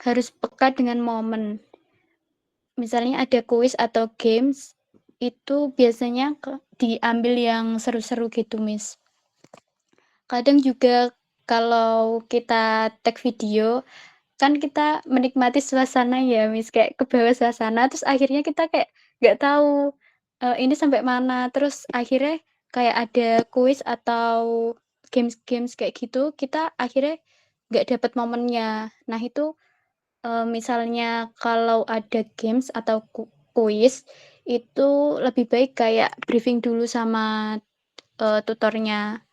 harus peka dengan momen. Misalnya ada kuis atau games, itu biasanya diambil yang seru-seru gitu, Miss. Kadang juga kalau kita tag video, kan kita menikmati suasana ya, Miss, kayak ke bawah suasana, terus akhirnya kita kayak nggak tahu, ini sampai mana, terus akhirnya kayak ada kuis atau games-games kayak gitu, kita akhirnya nggak dapet momennya. Nah itu, misalnya kalau ada games atau kuis, itu lebih baik kayak briefing dulu sama, tutornya.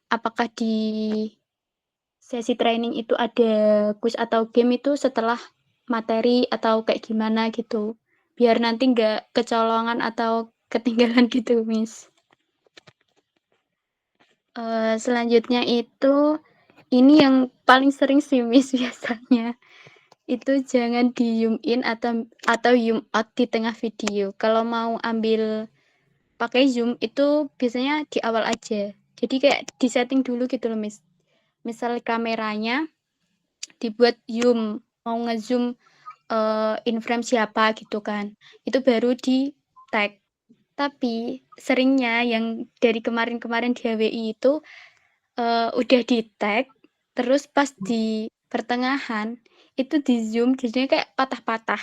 Apakah di sesi training itu ada kuis atau game itu setelah materi atau kayak gimana gitu, biar nanti nggak kecolongan atau ketinggalan gitu, Miss. Selanjutnya itu, ini yang paling sering sih, Miss, biasanya. Itu jangan di zoom in atau zoom out di tengah video. Kalau mau ambil pakai zoom itu biasanya di awal aja. Jadi kayak di-setting dulu gitu loh, Miss. Misal kameranya dibuat zoom, mau nge-zoom in frame siapa gitu kan. Itu baru di-tag. Tapi seringnya yang dari kemarin-kemarin di HWI itu udah di-tag, terus pas di pertengahan itu di-zoom jadinya kayak patah-patah.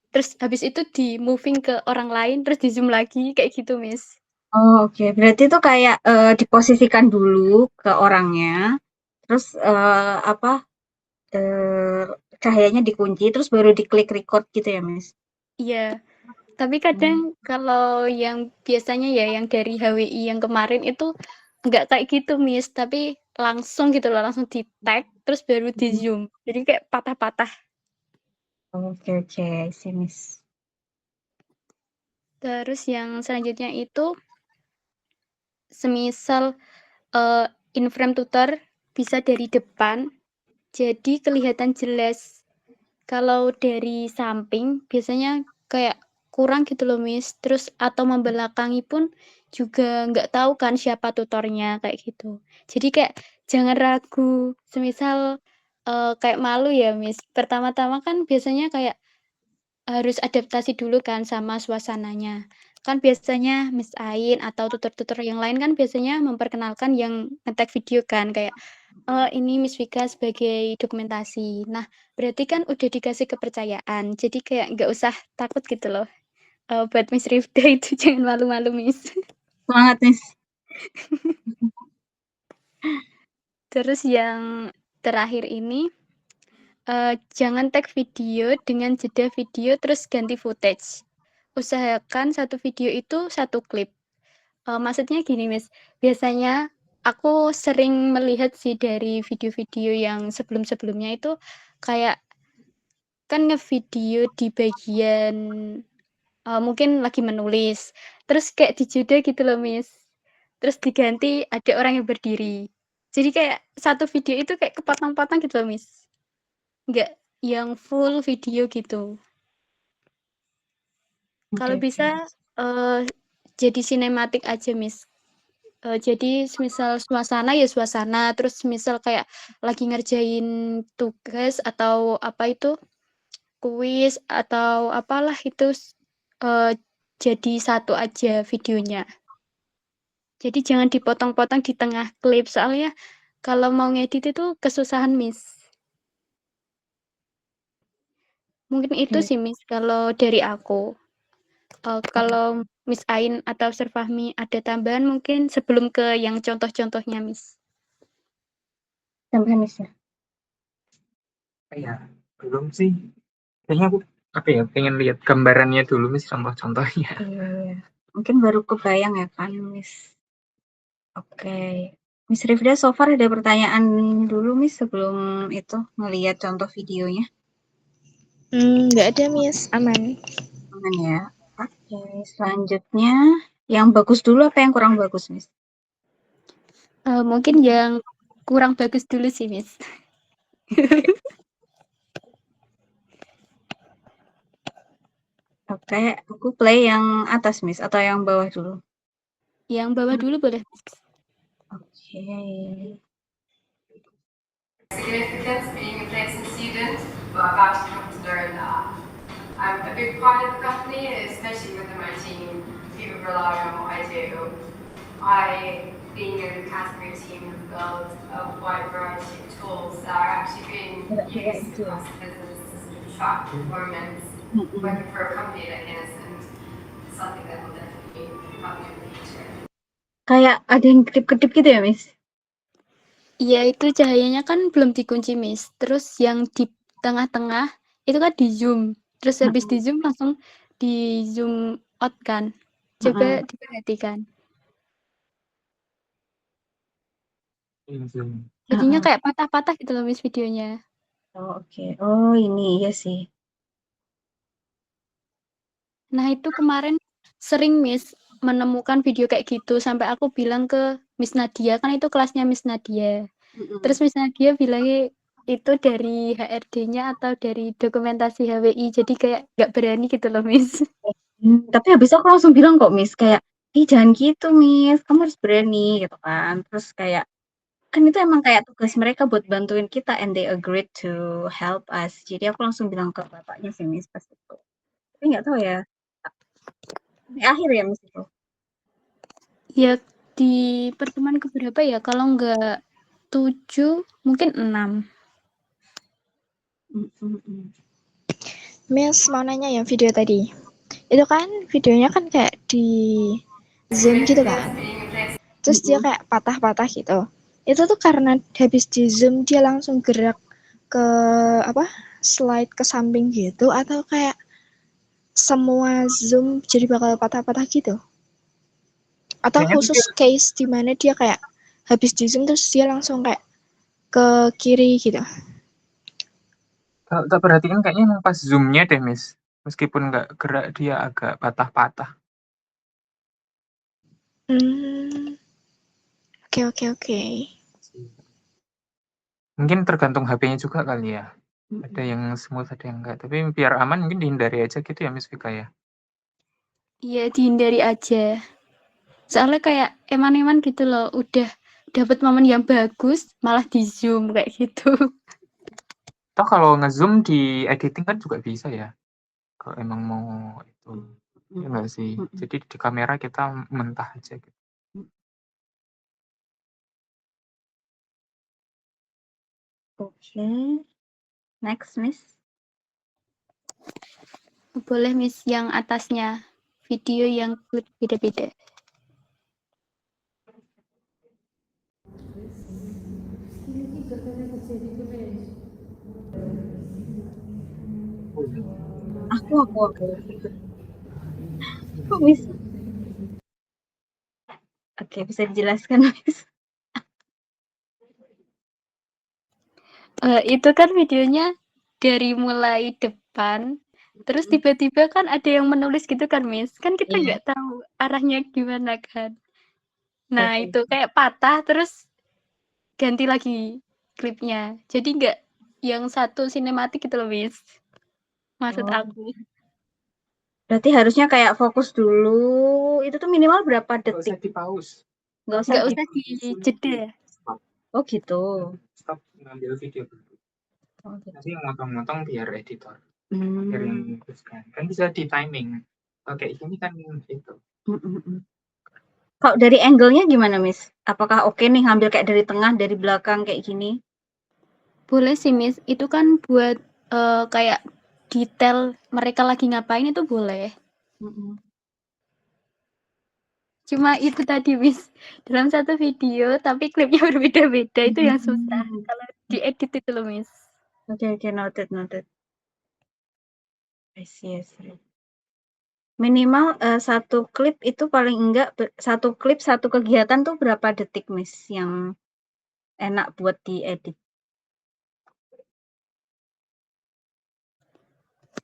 Terus habis itu di-moving ke orang lain, terus di-zoom lagi kayak gitu, Miss. Oh, oke. Berarti itu kayak diposisikan dulu ke orangnya, terus eh, cahayanya dikunci, terus baru diklik record gitu ya, Miss? Iya, tapi kadang kalau yang biasanya ya yang dari HWI yang kemarin itu nggak kayak gitu, Miss, tapi langsung gitu loh, langsung di-tag terus baru di-zoom. Jadi kayak patah-patah. Oke, oke, sih, Miss. Terus yang selanjutnya itu semisal in frame tutor bisa dari depan, jadi kelihatan jelas. Kalau dari samping biasanya kayak kurang gitu loh, Miss. Terus atau membelakangi pun juga nggak tahu kan siapa tutornya kayak gitu. Jadi kayak jangan ragu. Semisal kayak malu ya, Miss. Pertama-tama kan biasanya kayak harus adaptasi dulu kan sama suasananya. Kan biasanya Miss Ain atau tutor-tutor yang lain kan biasanya memperkenalkan yang nge-tag video kan kayak ini Miss Vika sebagai dokumentasi. Nah, berarti kan udah dikasih kepercayaan. Jadi kayak nggak usah takut gitu loh. Buat Miss Rifda itu jangan malu-malu, Miss. Semangat, Miss. Terus yang terakhir ini, jangan tag video dengan jeda video terus ganti footage. Usahakan satu video itu satu klip. Maksudnya gini, Miss, biasanya aku sering melihat sih dari video-video yang sebelum-sebelumnya itu kayak kan ngevideo di bagian mungkin lagi menulis, terus kayak dijeda gitu loh, Miss. Terus diganti ada orang yang berdiri. Jadi kayak satu video itu kayak kepotong-potong gitu loh, Miss. Nggak yang full video gitu. Oke, Kalau oke. bisa jadi sinematik aja, Miss. Jadi semisal suasana ya suasana, terus misal kayak lagi ngerjain tugas atau apa itu, kuis atau apalah itu, eee, jadi satu aja videonya. Jadi jangan dipotong-potong di tengah klip, soalnya kalau mau ngedit itu kesusahan, Miss. Mungkin itu Oke. sih, Miss, kalau dari aku. Kalau Miss Ain atau Sir Fahmi ada tambahan mungkin sebelum ke yang contoh-contohnya, Miss. Tambahan, Miss, ya? Ya, belum sih. Kayaknya aku pengen lihat gambarannya dulu, Miss, contoh-contohnya. Iya, iya. Mungkin baru kebayang ya kan, Miss. Oke. Miss Rifda, so far ada pertanyaan dulu, Miss, sebelum itu ngelihat contoh videonya. Nggak ada, Miss. Aman. Aman ya. Oke, selanjutnya yang bagus dulu apa yang kurang bagus, Miss? Mungkin yang kurang bagus dulu sih, Miss. Oke, aku play yang atas, Miss, atau yang bawah dulu? Yang bawah dulu boleh, Miss. Oke. Significance being a Texan student, well, about big part of the company, especially within my team. People rely on what I do. I, being in the category team, have built a wide variety of tools that are actually being used across the business to sort of track performance, working for a company like Innocent. Something that will definitely help me in the future. Kayak ada yang kedip-kedip gitu ya, Miss? Iya, itu cahayanya kan belum dikunci, Miss. Terus yang di tengah-tengah itu kan di zoom. Terus habis di zoom langsung di zoom out kan. Coba diperhatikan. Jadinya kayak patah-patah gitu loh, Miss, videonya. Oh, oke. Oh, ini iya sih. Nah, itu kemarin sering, Miss, menemukan video kayak gitu. Sampai aku bilang ke Miss Nadia, kan itu kelasnya Miss Nadia. Terus Miss Nadia bilangnya itu dari HRD-nya atau dari dokumentasi HWI. Jadi kayak nggak berani gitu loh, Miss. Tapi habis aku langsung bilang kok, Miss, kayak, ih jangan gitu, Miss, kamu harus berani, gitu kan. Terus kayak, kan itu emang kayak tugas mereka buat bantuin kita, and they agreed to help us. Jadi aku langsung bilang ke bapaknya sih, Miss, pas itu. Tapi nggak tahu ya, di akhir ya, Miss, itu. Ya, di pertemuan keberapa ya? Kalau nggak 7, mungkin 6. Miss mau nanya yang video tadi. Itu kan videonya kan kayak di zoom gitu kan. Terus dia kayak patah-patah gitu. Itu tuh karena habis di zoom dia langsung gerak ke slide ke samping gitu, atau kayak semua zoom jadi bakal patah-patah gitu? Atau Kayaknya khusus case di mana dia kayak habis di zoom terus dia langsung kayak ke kiri gitu? Kalau tak perhatikan kayaknya emang pas zoom-nya deh, Miss. Meskipun nggak gerak, dia agak patah-patah. Oke. Mungkin tergantung HP-nya juga kali ya. Ada yang smooth, ada yang enggak. Tapi biar aman mungkin dihindari aja gitu ya, Miss Vika ya. Iya, dihindari aja. Soalnya kayak eman-eman gitu loh, udah dapat momen yang bagus, malah di zoom kayak gitu. Toh kalau nge-zoom di editing kan juga bisa ya. Kalau emang mau itu. Ya enggak sih? Jadi di kamera kita mentah aja gitu. Oke. Next, Miss. Boleh, Miss, yang atasnya. Video yang beda-beda. Aku. Kok Miss? Oke, bisa dijelaskan, Miss? Itu kan videonya dari mulai depan, terus tiba-tiba kan ada yang menulis gitu kan, Miss. Kan kita nggak tahu arahnya gimana kan. Nah, itu kayak patah, terus ganti lagi klipnya. Jadi nggak yang satu sinematik gitu loh, Miss. Maksud aku. Berarti harusnya kayak fokus dulu. Itu tuh minimal berapa Nggak usah detik? di-pause. Nggak usah Nggak usah dijeda. Stop. Oh gitu. Stop ngambil video dulu. Oh, gitu. Nanti yang motong-motong biar editor. Biar yang memutuskan. Kan bisa di timing. Oke, ini kan itu. Kalau dari angle-nya gimana, Miss? Apakah oke nih ngambil kayak dari tengah, dari belakang kayak gini? Boleh sih, Miss. Itu kan buat kayak detail mereka lagi ngapain itu boleh. Cuma itu tadi, Miss. Dalam satu video, tapi klipnya berbeda-beda. Itu yang susah. Kalau diedit itu loh, Miss. Oke, noted. I see. Minimal satu klip itu paling enggak satu klip satu kegiatan tuh berapa detik, Miss, yang enak buat diedit?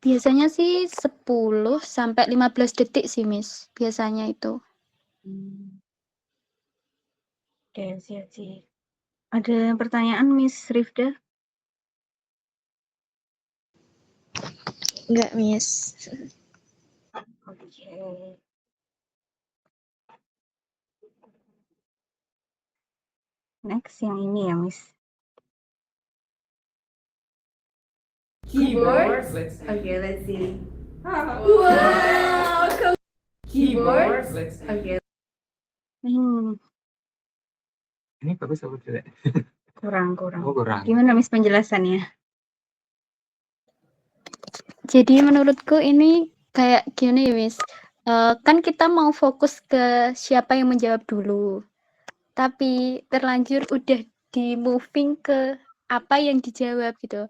Biasanya sih 10 sampai 15 detik sih, Miss. Biasanya itu. Oke, sih. Ada pertanyaan, Miss Rifda? Enggak, Miss. Oke. Next yang ini ya, Miss. Keyboard? Okay, let's see. Wow, keyboard. Oke. Hmm, Ini bagus apa jelek? kurang. Oh, kurang. Gimana Miss penjelasannya? Jadi menurutku ini kayak gini, Miss. Kan kita mau fokus ke siapa yang menjawab dulu. Tapi terlanjur udah di moving ke apa yang dijawab gitu.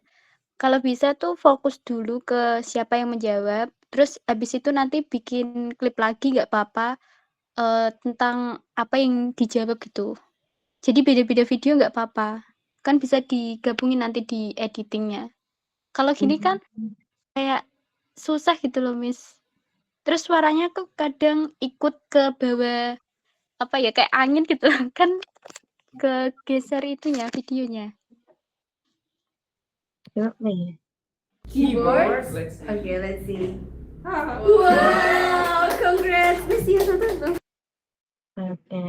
Kalau bisa tuh fokus dulu ke siapa yang menjawab, terus habis itu nanti bikin klip lagi nggak apa-apa, tentang apa yang dijawab gitu. Jadi beda-beda video nggak apa-apa, kan bisa digabungin nanti di editing-nya. Kalau gini kan kayak susah gitu loh, Miss. Terus suaranya tuh kadang ikut ke bawah, apa ya, kayak angin gitu kan kegeser itunya, videonya. Coba ya. Keyboard. Oke, let's see. Wow, congrats, Miss. Oke.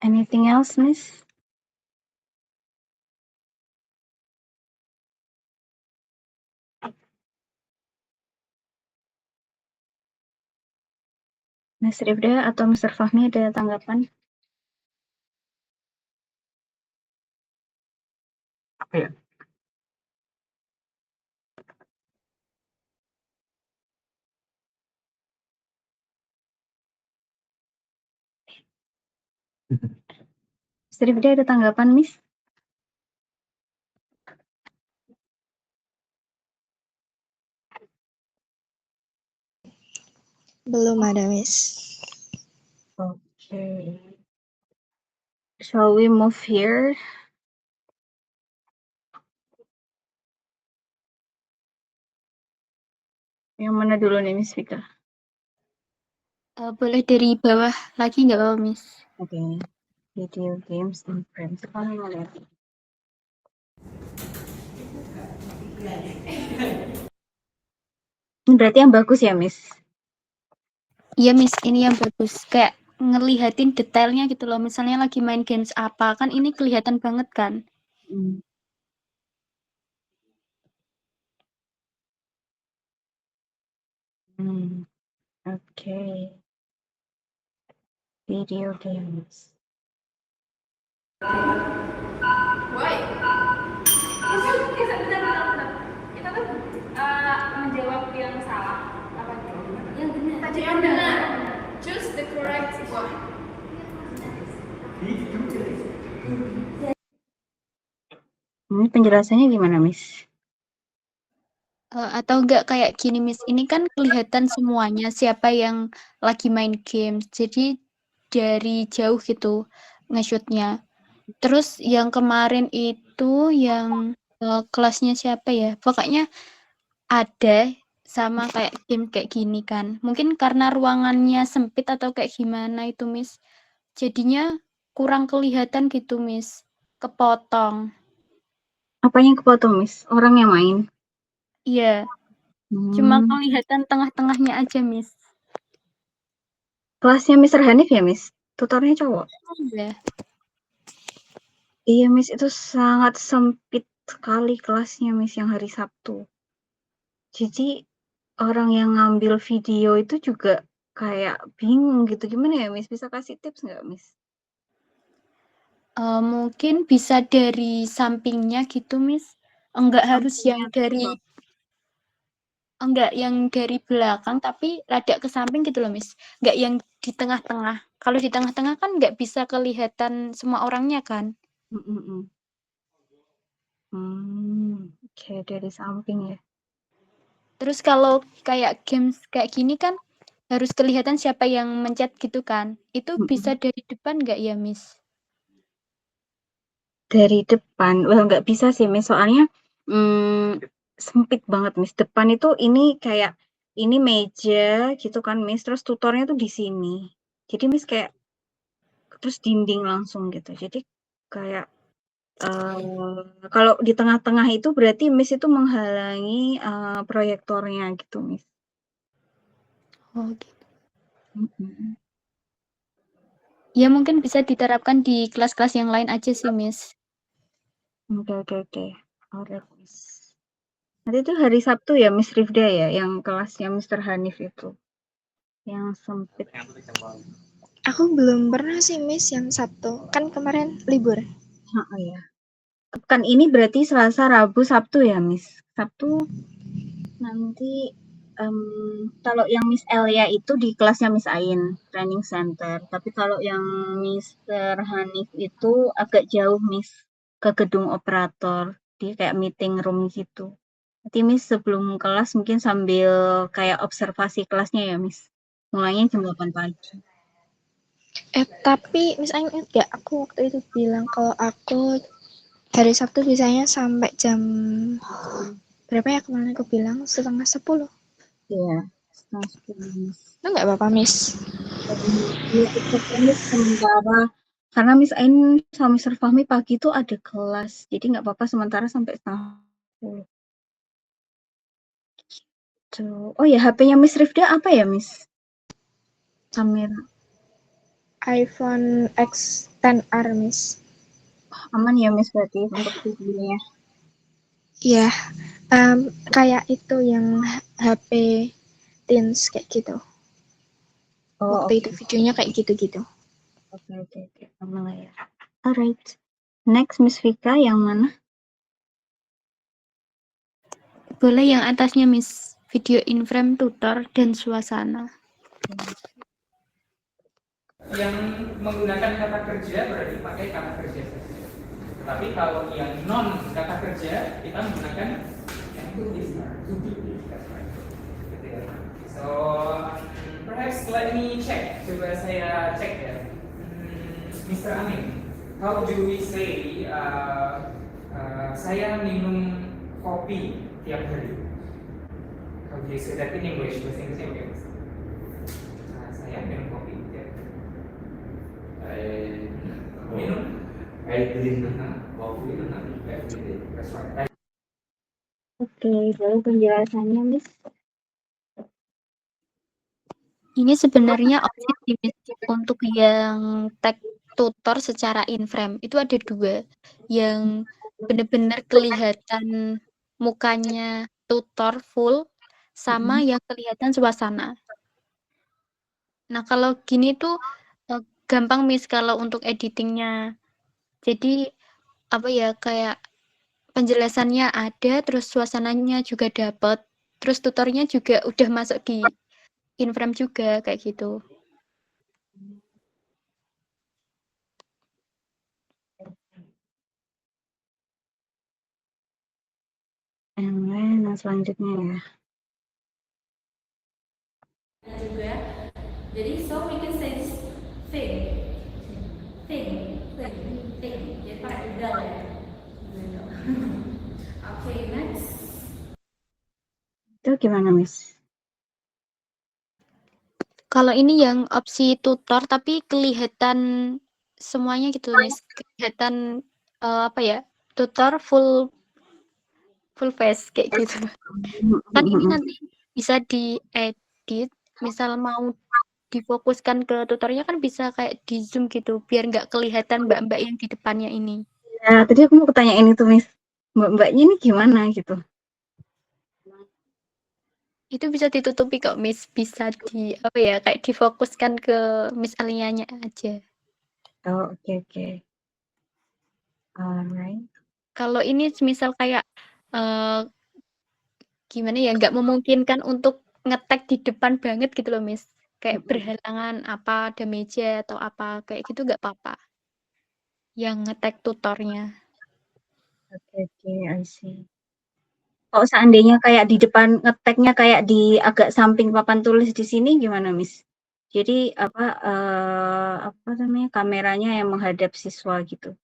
Anything else, Miss? Miss Rifda atau Mr. Fahmi ada tanggapan? Apa ya? Miss Rifda ada tanggapan, Miss? Belum ada, Miss. Oke. Shall we move here? Yang mana dulu nih, Miss Vika? Boleh dari bawah lagi nggak apa-apa, Miss? Oke. Video games and friends. Sekarang mau lihat. Ini berarti yang bagus ya, Miss? Iya, Miss, ini yang bagus. Kayak ngelihatin detailnya gitu loh. Misalnya lagi main games apa, kan ini kelihatan banget kan? Hmm. Oke. Video games. Why? Kita tuh menjawab yang salah apa yang benar? Yang benar. Choose the correct one. Ini penjelasannya gimana, Miss? Atau enggak kayak gini, Miss, ini kan kelihatan semuanya siapa yang lagi main game. Jadi dari jauh gitu nge-shoot-nya. Terus yang kemarin itu yang kelasnya siapa ya? Pokoknya ada sama kayak game kayak gini kan. Mungkin karena ruangannya sempit atau kayak gimana itu, Miss. Jadinya kurang kelihatan gitu, Miss. Kepotong. Apanya kepotong, Miss? Orang yang main? Iya. Cuma kelihatan tengah-tengahnya aja, Miss. Kelasnya Mr. Hanif ya, Miss? Tutornya cowok? Iya. Iya, Miss. Itu sangat sempit sekali kelasnya, Miss, yang hari Sabtu. Jadi, orang yang ngambil video itu juga kayak bingung gitu. Gimana ya, Miss? Bisa kasih tips nggak, Miss? Mungkin bisa dari sampingnya gitu, Miss. Enggak harus yang dari belakang, tapi rada ke samping gitu loh, Miss. Enggak yang di tengah-tengah. Kalau di tengah-tengah kan nggak bisa kelihatan semua orangnya kan. Oke, dari samping ya. Terus kalau kayak games kayak gini kan harus kelihatan siapa yang mencet gitu kan. Itu bisa dari depan nggak ya, Miss? Dari depan, well nggak bisa sih, Miss. Soalnya sempit banget, Miss. Depan itu ini kayak ini meja gitu kan, Miss. Terus tutornya tuh di sini. Jadi Miss kayak terus dinding langsung gitu. Jadi kayak kalau di tengah-tengah itu berarti Miss itu menghalangi proyektornya gitu, Miss. Oh, gitu. Ya mungkin bisa diterapkan di kelas-kelas yang lain aja sih, Miss. Oke. Alright, Miss. Nanti itu hari Sabtu ya, Miss Rifda ya, yang kelasnya Mr. Hanif itu, yang sempit. Aku belum pernah sih Miss yang Sabtu, kan kemarin libur. Oh ya. Kan ini berarti Selasa, Rabu, Sabtu ya, Miss. Sabtu nanti kalau yang Miss Elia itu di kelasnya Miss Ain, training center. Tapi kalau yang Mr. Hanif itu agak jauh, Miss, ke gedung operator. Dia kayak meeting room gitu. Nanti Miss sebelum kelas mungkin sambil kayak observasi kelasnya ya, Miss. Mulainya jam 8 pagi. Tapi Miss Ain ingat gak aku waktu itu bilang kalau aku hari Sabtu bisanya sampai jam berapa ya kemarin aku bilang 9:30. Iya, setengah 10, Miss. Itu nggak apa-apa Miss. Iya, except Miss sementara karena Miss Ain sama Mr. Fahmi pagi itu ada kelas, jadi nggak apa-apa sementara sampai setengah 10. Tuh. Oh ya, HP-nya Miss Rifda apa ya, Miss? Kamera. iPhone X10R Miss. Aman ya, Miss, berarti untuk videonya. Iya, kayak itu yang HP teens kayak gitu. Oh, Waktu oke. itu videonya kayak gitu-gitu. Oke. Aman lah ya. Alright. Next, Miss Vika, yang mana? Boleh yang atasnya, Miss. Video in frame, tutor, dan suasana. Yang menggunakan kata kerja berarti pakai kata kerja saja. Tapi kalau yang non kata kerja kita menggunakan yang tulis. So perhaps let me check. Coba saya cek ya. Mr. Amin, how do we say saya minum kopi tiap hari? How do you say that in English? Bahasa Inggrisnya bagaimana? Saya minum kopi tiap hari. Minum? I drink coffee every day. That's right. Oke, lalu penjelasannya, Miss. Ini sebenarnya opsi untuk yang tag tutor secara in-frame. Itu ada 2. Yang benar-benar kelihatan mukanya tutor full, sama yang kelihatan suasana. Nah, kalau gini tuh gampang, Miss, kalau untuk editingnya. Jadi, kayak penjelasannya ada, terus suasananya juga dapat, terus tutornya juga udah masuk di in-frame juga, kayak gitu. Nah, selanjutnya ya. Juga. Jadi so we can say this thing. Jadi pakai udal ya. Okay, next. Itu gimana, Miss? Kalau ini yang opsi tutor tapi kelihatan semuanya gitu, Miss. Kelihatan tutor full face kayak gitu. Kan ini nanti bisa diedit, misal mau difokuskan ke tutornya kan bisa kayak di zoom gitu, biar nggak kelihatan mbak-mbak yang di depannya ini. Ya, tadi aku mau tanyain itu, Miss. Mbak-mbaknya ini gimana gitu? Itu bisa ditutupi kok, Miss. Bisa kayak difokuskan ke Miss Alianya aja. Oh, oke. Alright. Kalau ini misal kayak gimana ya, nggak memungkinkan untuk nge-tag di depan banget gitu loh, Miss. Kayak berhalangan ada meja atau apa, kayak gitu nggak apa-apa. Yang nge-tag tutornya. Oke, I see. Kalau seandainya kayak di depan ngeteknya kayak di agak samping papan tulis di sini gimana, Miss? Jadi kameranya yang menghadap siswa gitu.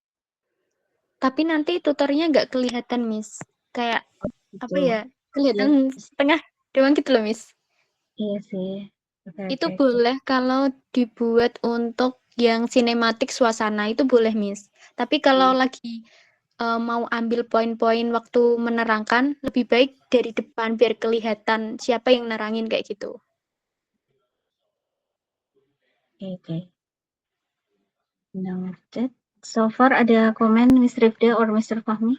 Tapi nanti tutornya nggak kelihatan, Miss. Kayak Gitu. kelihatan setengah doang gitu loh, Miss. Iya sih. Itu boleh kalau dibuat untuk yang sinematik suasana, itu boleh, Miss. Tapi kalau lagi mau ambil poin-poin waktu menerangkan, lebih baik dari depan biar kelihatan siapa yang nerangin kayak gitu. Oke. Noted. So far ada komen Miss Rifda or Mr. Fahmi?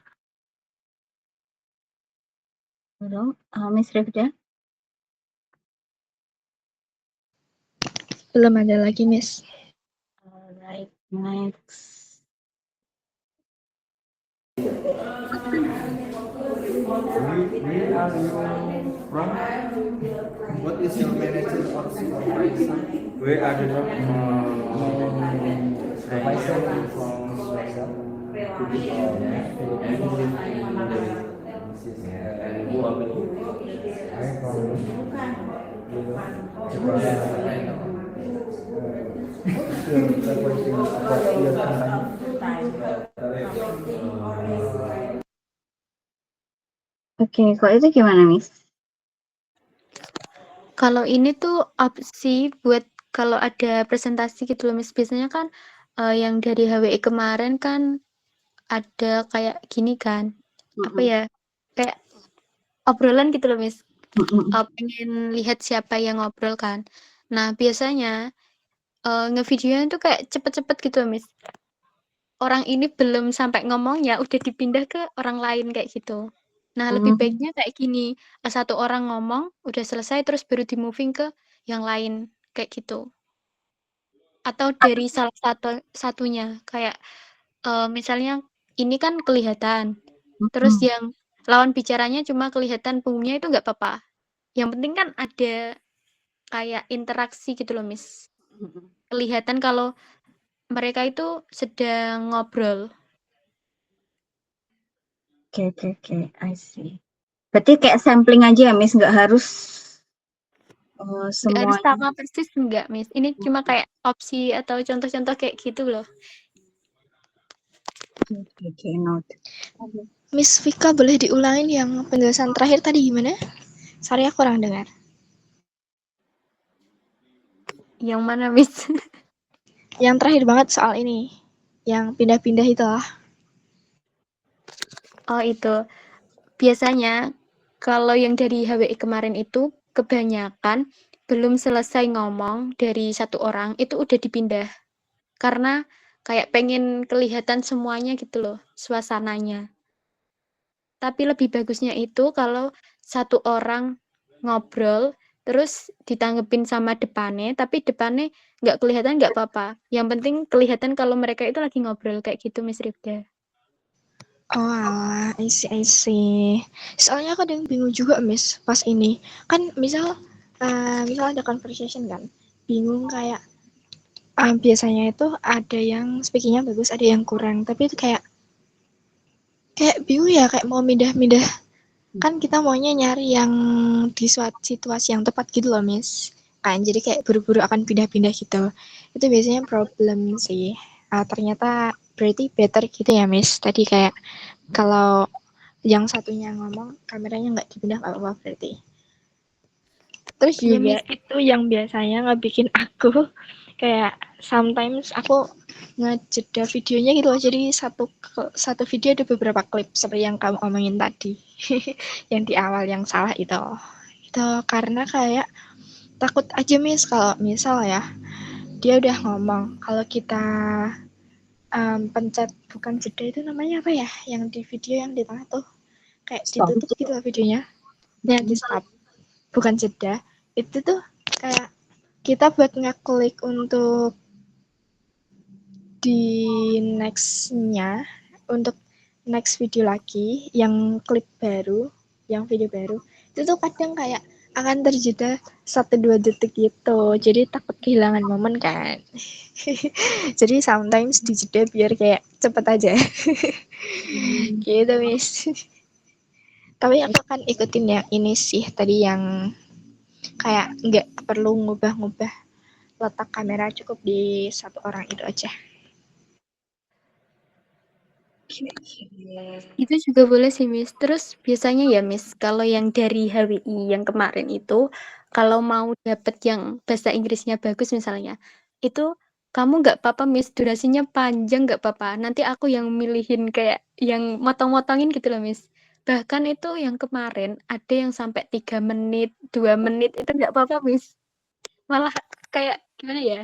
Belum. Miss Rifda? Belum ada lagi, Miss. Alright, next. Where are you from? What is your manager or supervisor? Where are you from? Supervisor from supervisor. And who are you? I'm from Oke, kalau itu gimana, Miss? Kalau ini tuh opsi buat kalau ada presentasi gitu loh, Miss. Biasanya kan yang dari HWI kemarin kan ada kayak gini kan, apa ya, kayak obrolan gitu loh, Miss. Pengen lihat siapa yang ngobrol kan. Nah, biasanya ngevideonya tuh kayak cepet-cepet gitu loh, Miss. Orang ini belum sampai ngomongnya udah dipindah ke orang lain kayak gitu. Nah, lebih baiknya kayak gini, satu orang ngomong, udah selesai terus baru di-moving ke yang lain, kayak gitu. Atau dari salah satunya, kayak misalnya ini kan kelihatan, terus yang lawan bicaranya cuma kelihatan punggungnya itu nggak apa-apa. Yang penting kan ada kayak interaksi gitu loh, Miss. Kelihatan kalau mereka itu sedang ngobrol. Oke, I see. Berarti kayak sampling aja ya, Miss, nggak harus Nggak harus semuanya. sama persis enggak, Miss. Ini cuma kayak opsi atau contoh-contoh kayak gitu loh. Oke, note. Miss Vika, boleh diulangin yang penjelasan terakhir tadi gimana? Sorry, aku kurang dengar. Yang mana, Miss? Yang terakhir banget soal ini, yang pindah-pindah itu lah. Oh, itu. Biasanya kalau yang dari HWI kemarin itu kebanyakan belum selesai ngomong dari satu orang itu udah dipindah. Karena kayak pengen kelihatan semuanya gitu loh, suasananya. Tapi lebih bagusnya itu kalau satu orang ngobrol terus ditanggepin sama depannya, tapi depannya nggak kelihatan nggak apa-apa. Yang penting kelihatan kalau mereka itu lagi ngobrol kayak gitu, Miss Rifda. Oh alah, I see. Soalnya aku ada yang bingung juga, Miss, pas ini. Kan misal ada conversation kan, bingung kayak biasanya itu ada yang speakingnya bagus, ada yang kurang. Tapi itu kayak bingung ya, kayak mau mindah-mindah. Kan kita maunya nyari yang di suatu situasi yang tepat gitu loh, Miss. Kan jadi kayak buru-buru akan pindah-pindah gitu. Itu biasanya problem sih. Ternyata berarti better gitu ya, Miss. Tadi kayak kalau yang satunya ngomong, kameranya nggak dipindah nggak apa-apa berarti. Terus Iya, juga Miss. itu yang biasanya ngebikin aku kayak sometimes aku ngejeda videonya gitu loh. Jadi satu video ada beberapa klip seperti yang kamu omongin tadi. Yang di awal yang salah itu. Itu karena kayak takut aja, Miss, kalau misal ya dia udah ngomong, kalau kita pencet bukan jeda itu namanya apa ya? Yang di video yang di tengah tuh kayak Stop. ditutup gitu loh videonya. Ya, di stop. Bukan jeda. Itu tuh kayak kita buat ngeklik untuk di next-nya, untuk next video lagi, yang klip baru, yang video baru, itu tuh kadang kayak akan terjeda 1-2 detik gitu. Jadi takut kehilangan momen kan. Jadi sometimes dijeda biar kayak cepet aja. Gitu, Miss. Tapi aku akan ikutin yang ini sih, tadi yang kayak nggak perlu ngubah-ngubah letak kamera, cukup di satu orang itu aja. Itu juga boleh sih, Miss. Terus biasanya ya, Miss, kalau yang dari HWI yang kemarin itu, kalau mau dapet yang bahasa Inggrisnya bagus misalnya, itu kamu nggak apa-apa, Miss, durasinya panjang nggak apa-apa. Nanti aku yang milihin kayak yang motong-motongin gitu loh, Miss. Bahkan itu yang kemarin ada yang sampai 3 menit, 2 menit, itu nggak apa-apa, Miss. Malah kayak gimana ya?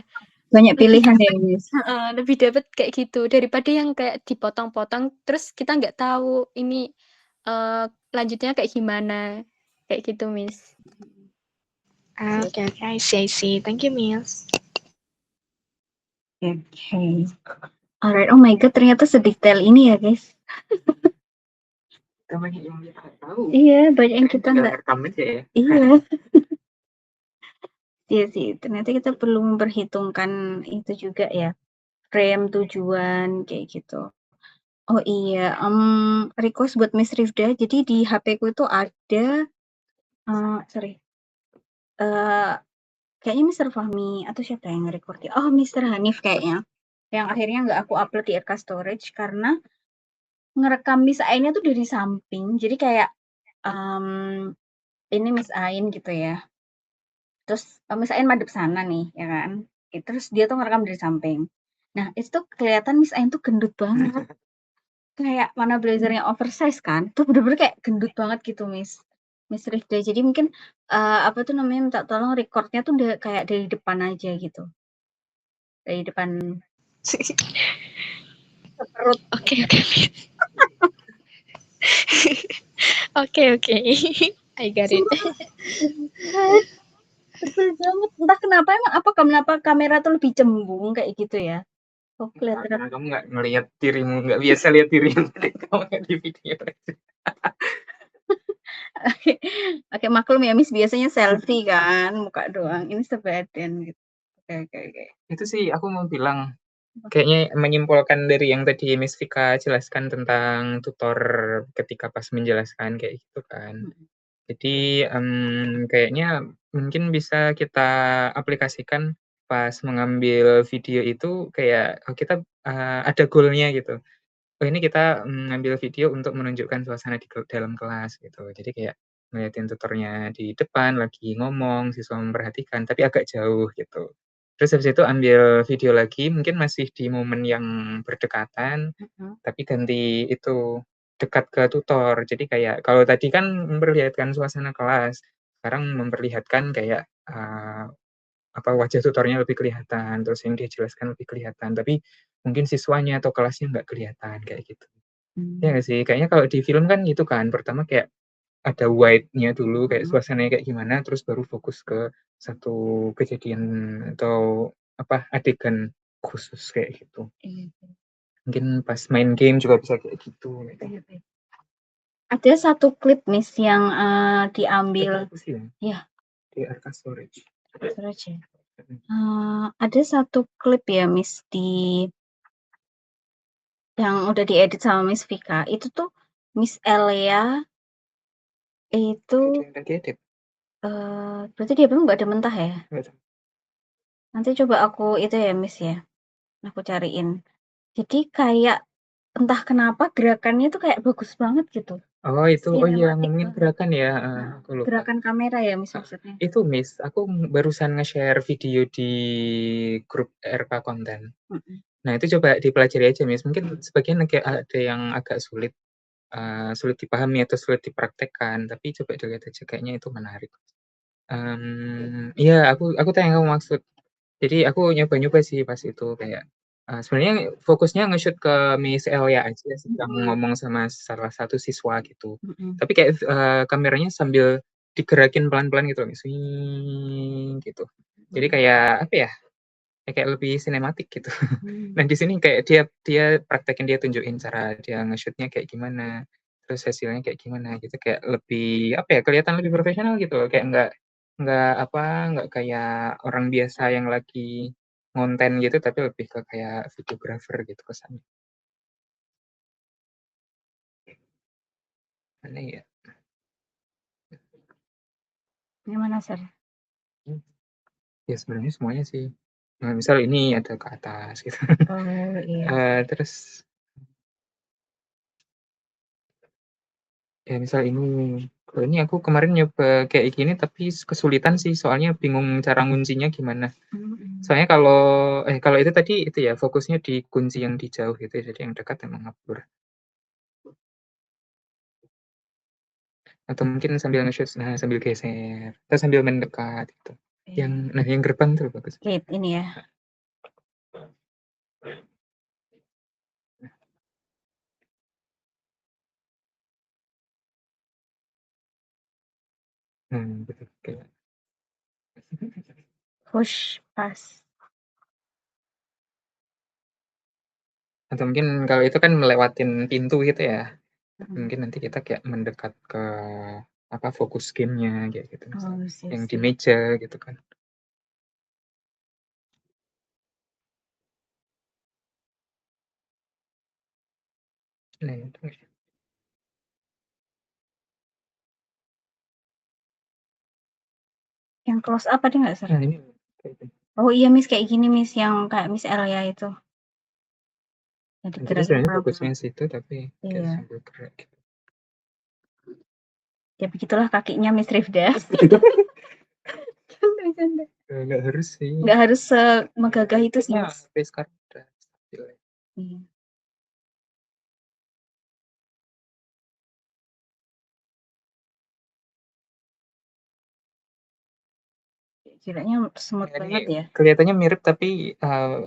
Banyak pilihan ya, Miss. Lebih dapat kayak gitu daripada yang kayak dipotong-potong terus kita nggak tahu ini lanjutnya kayak gimana. Kayak gitu, Miss. Oke, I see. Thank you, Miss. Okay. Alright. Oh my god, ternyata sedetail ini ya, guys. Kita banyak yang kita nggak tahu. Iya, banyak yang kita Tinggal nggak. rekam aja ya. Iya. Iya sih, ternyata kita perlu memperhitungkan itu juga ya. Frame, tujuan, kayak gitu. Oh iya, request buat Miss Rifda. Jadi di HP-ku itu ada, sorry, kayaknya Mr. Fahmi atau siapa yang nge-record ya? Oh, Mr. Hanif kayaknya. Yang akhirnya nggak aku upload di RK Storage karena ngerekam Miss Ain tuh dari samping. Jadi kayak ini Miss Ain gitu ya. Terus Miss Ain madep sana nih, ya kan? Terus dia tuh ngerekam dari samping. Nah, itu tuh kelihatan Miss Ain tuh gendut banget. Kayak mana blazernya oversize kan? Tuh bener-bener kayak gendut banget gitu, Miss Rifda. Jadi mungkin apa tuh namanya minta tolong recordnya tuh udah kayak dari depan aja gitu. Dari depan perut. Oke, Miss. Oke. I got it. Betul banget. Entah kenapa kamera tuh lebih cembung kayak gitu ya. Oh, kelihatan. Karena kamu nggak ngelihat dirimu, nggak biasa lihat dirimu kamu nggak di video. Oke, maklum ya, Miss, biasanya selfie kan, muka doang. Ini sebadan gitu. Oke. Itu sih aku mau bilang, kayaknya menyimpulkan dari yang tadi Miss Vika jelaskan tentang tutor ketika pas menjelaskan kayak gitu kan. Jadi kayaknya mungkin bisa kita aplikasikan pas mengambil video itu kayak kita ada goalnya gitu. Oh ini kita ngambil video untuk menunjukkan suasana di dalam kelas gitu. Jadi kayak ngeliatin tutornya di depan lagi ngomong, siswa memperhatikan, tapi agak jauh gitu. Terus habis itu ambil video lagi, mungkin masih di momen yang berdekatan, tapi ganti itu dekat ke tutor. Jadi kayak kalau tadi kan memperlihatkan suasana kelas, sekarang memperlihatkan kayak wajah tutornya lebih kelihatan, terus yang dia jelaskan lebih kelihatan, tapi mungkin siswanya atau kelasnya nggak kelihatan kayak gitu. Ya nggak sih? Kayaknya kalau di film kan gitu kan, pertama kayak ada wide-nya dulu, kayak suasananya kayak gimana, terus baru fokus ke satu kejadian atau adegan khusus kayak gitu. Mungkin pas main game juga bisa kayak gitu. Ada satu klip, Miss, yang diambil. Ya. Di RK Storage. Ada satu klip ya, Miss, yang udah diedit sama Miss Vika. Itu tuh Miss Elia itu berarti dia belum nggak ada mentah ya? Nanti coba aku itu ya, Miss ya. Aku cariin. Jadi kayak entah kenapa gerakannya tuh kayak bagus banget gitu. Oh itu, oh iya ngomongin gerakan ya, aku lupa. Gerakan kamera ya, Miss, maksudnya. Itu Miss, aku barusan nge-share video di grup RK konten. Nah itu coba dipelajari aja, Miss. Mungkin sebagian ada yang agak sulit dipahami atau sulit dipraktekkan, tapi coba dilihat aja, kayaknya itu menarik. Iya, aku tahu yang kamu maksud. Jadi aku nyoba-nyoba sih pas itu kayak sebenarnya fokusnya nge-shoot ke Miss Elia aja sedang ngomong sama salah satu siswa gitu. Tapi kayak kameranya sambil digerakin pelan-pelan gitu, Miss. Gitu. Jadi kayak apa ya? Kayak lebih sinematik gitu. Nah di sini kayak dia praktekin, dia tunjukin cara dia nge-shootnya kayak gimana, terus hasilnya kayak gimana gitu, kayak lebih kelihatan lebih profesional gitu loh, kayak nggak kayak orang biasa yang lagi ngonten gitu, tapi lebih ke kayak videographer gitu kesannya. Mana ya? Gimana, Sir? Ya sebenarnya semuanya sih. Nah, misal ini ada ke atas gitu. Oh iya. Terus ya misal ini, kalau ini aku kemarin nyoba kayak gini tapi kesulitan sih, soalnya bingung cara nguncinya gimana. Soalnya kalau itu tadi itu ya fokusnya di kunci yang di jauh gitu, jadi yang dekat emang ngabur. Atau mungkin sambil nge-shoot, sambil geser, atau sambil mendekat gitu. Yang gerbang tuh bagus. Gate ini ya. Betul. Kayak Push pas. atau mungkin kalau itu kan melewatin pintu gitu ya. Mm. Mungkin nanti kita kayak mendekat ke fokus game-nya kayak gitu. Oh, sih, Yang di sih. meja gitu kan. Nah, itu. Yang close up ada nggak, Sir? Nah, ini kayak gitu. Oh iya, Miss, kayak gini, Miss, yang kayak Miss Elia itu. Jadi Jadi geraknya sebenarnya pelan. fokusnya situ tapi kayak Iya. sambil gerak gitu. Ya begitulah kakinya Miss Rifda. Canda. Nggak harus sih. Nggak harus semegagah itu sih, Nah, Miss. sampai sekarang udah stabil. Iya. Geraknya smooth Nah, banget ini ya. kelihatannya mirip tapi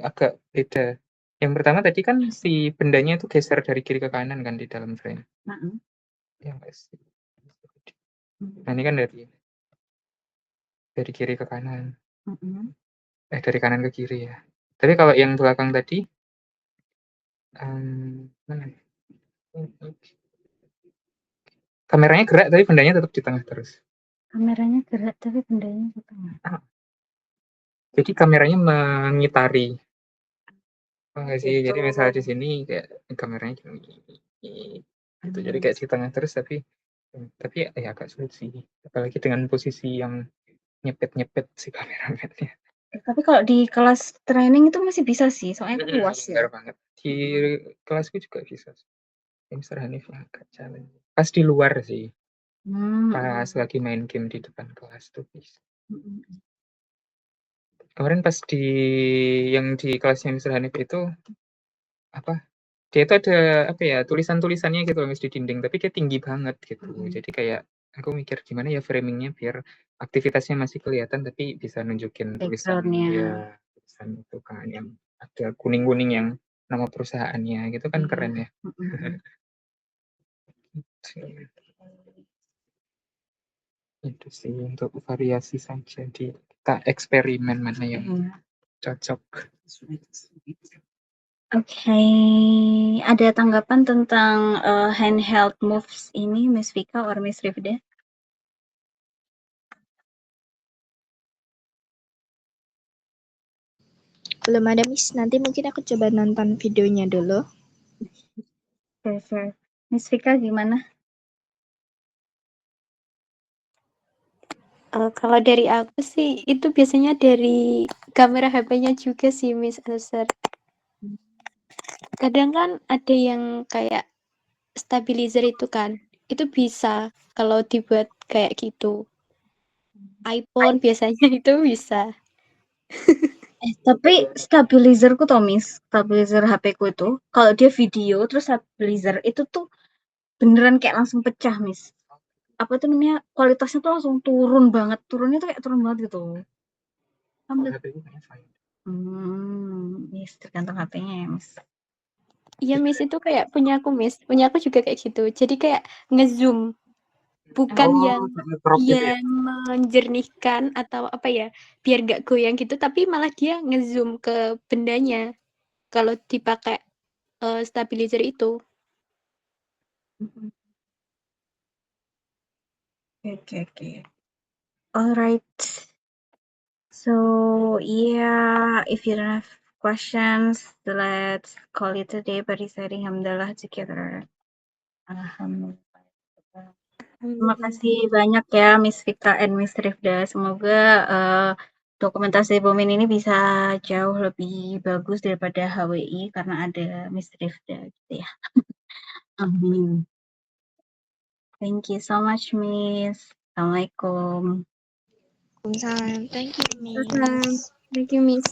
agak beda. Yang pertama tadi kan si bendanya itu geser dari kiri ke kanan kan di dalam frame. Heeh. Ya nggak sih? Nah, ini kan dari kiri ke kanan. Heeh. Dari kanan ke kiri ya. Tapi kalau yang belakang tadi, mana? Kameranya gerak tapi bendanya tetap di tengah terus. Kameranya gerak tapi bendanya ke tengah. Jadi kameranya mengitari. Oh, nggak sih. Jadi Gitu. misalnya di sini kayak kameranya gini. Gitu. Jadi kayak di tengah terus tapi ya agak sulit sih. Apalagi dengan posisi yang nyepet-nyepet si kameramennya. Tapi kalau di kelas training itu masih bisa sih, soalnya kan luas ya. Longgar banget. Di kelasku juga bisa. Mr. Hanif agak challenge. Pas di luar sih. Pas lagi main game di depan kelas tuh bisa. Kemarin pas yang di kelasnya Mr. Hanif itu dia itu ada tulisan-tulisannya gitu loh Miss di dinding, tapi dia tinggi banget gitu. Jadi kayak aku mikir gimana ya framingnya biar aktivitasnya masih kelihatan tapi bisa nunjukin tulisan tulisan itu kan yang ada kuning-kuning yang nama perusahaannya gitu kan keren ya. Itu sih untuk variasi saja kita eksperimen mana yang cocok. Oke, ada tanggapan tentang handheld moves ini, Miss Vika or Miss Rifda? Belum ada, Miss. Nanti mungkin aku coba nonton videonya dulu. Sure. Miss Vika gimana? Kalau dari aku sih itu biasanya dari kamera HP-nya juga sih, Miss Elser. Kadang kan ada yang kayak stabilizer itu kan, itu bisa kalau dibuat kayak gitu. iPhone biasanya itu bisa. Tapi stabilizerku tuh, Miss, stabilizer HP-ku itu, kalau dia video terus stabilizer itu tuh beneran kayak langsung pecah, Miss. Apa tuh namanya, kualitasnya tuh langsung turun banget, turunnya tuh kayak turun banget gitu. Yes, tergantung HP-nya ya, Miss. Iya, Miss, itu kayak punya aku, Miss. Punya aku juga kayak gitu. Jadi kayak ngezoom. Bukan yang menjernihkan atau apa ya, biar nggak goyang gitu, tapi malah dia ngezoom ke bendanya. Kalau dipakai stabilizer itu. Okay. Alright. So yeah, if you don't have questions, let's call it a day. But saying alhamdulillah together. Alhamdulillah. Terima kasih banyak ya Miss Vika and Miss Rifda. Semoga dokumentasi Bomin ini bisa jauh lebih bagus daripada HWI karena ada Miss Rifda gitu ya. Amin. Thank you so much, Miss. Assalamualaikum. Thank you, Miss. Thank you, Miss.